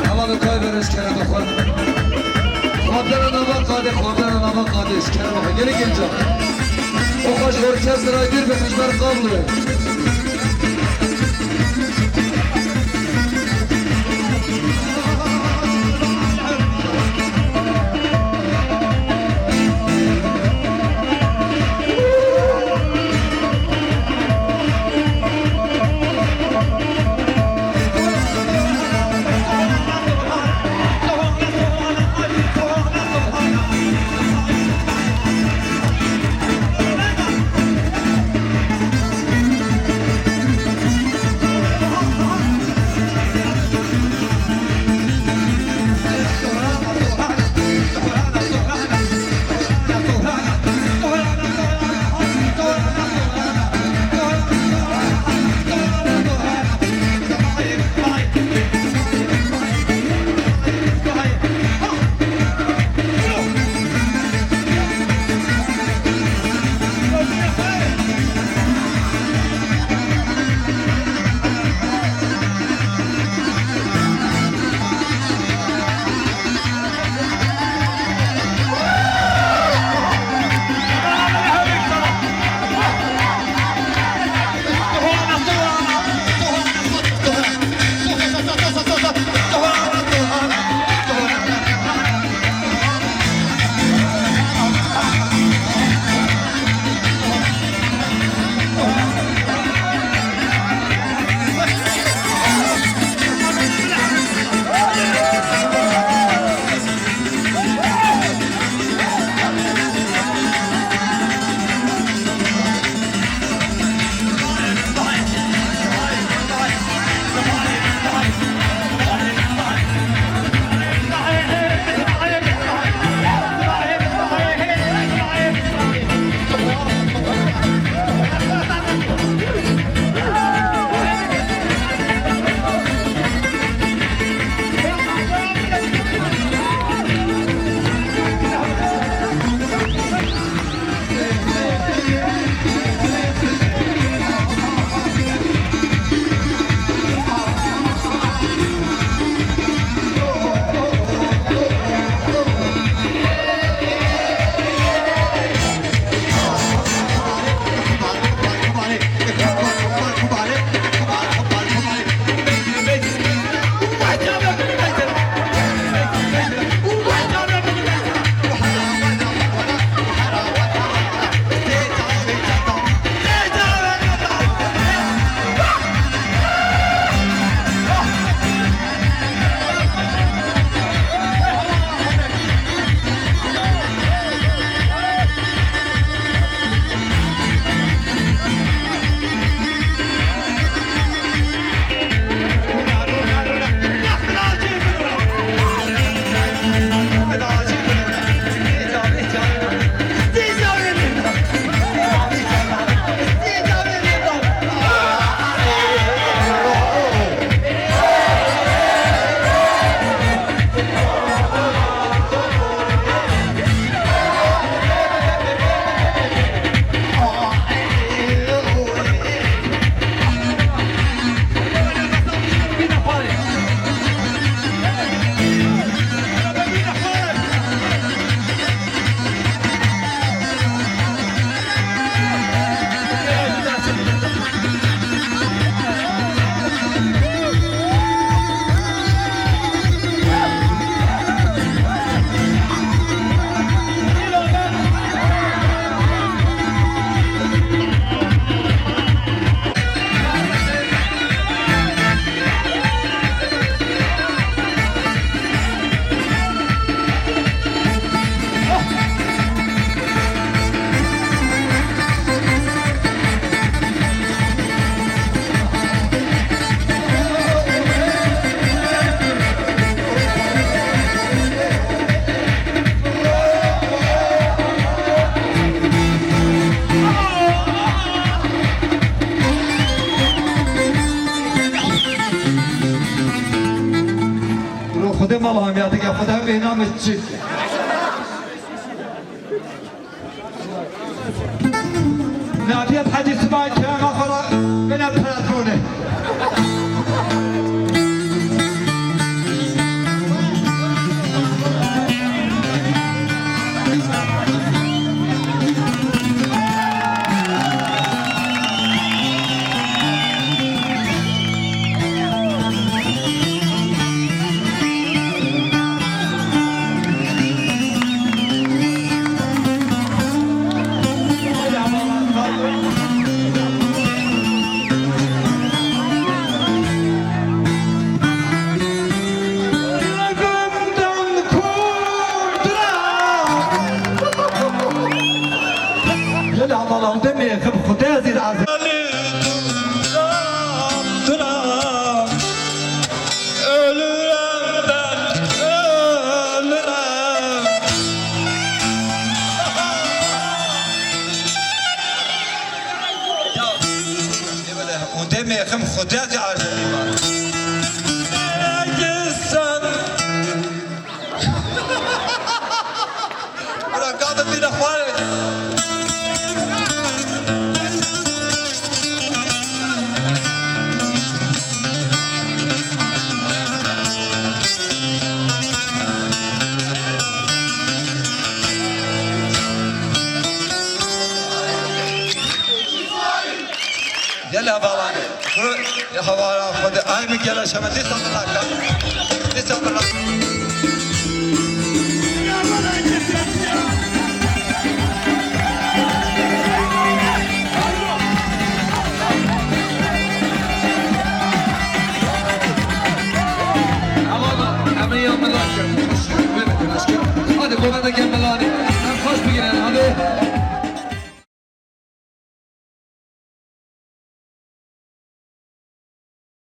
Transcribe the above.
حالا کای برش کرد خود خودن نما قاده خودن نما قاده اش کرد بخواه گلی گنجا او خوش ارکست رای دیر به خشبر قابله خودم الله همیاتی که خودم به نام چی نبیت حدیث باید که آخر به نبتراتونه لا والله دمي خب خدای زیر از Ölürüm ben, ölürüm. Ya, ne böyle? O demeyekim Hudayzi arzeni var. Nereye gitsen? Bırak kadın bir de var. يلا باباني يا حوالي خذ اي مكياج شمتي صدق لك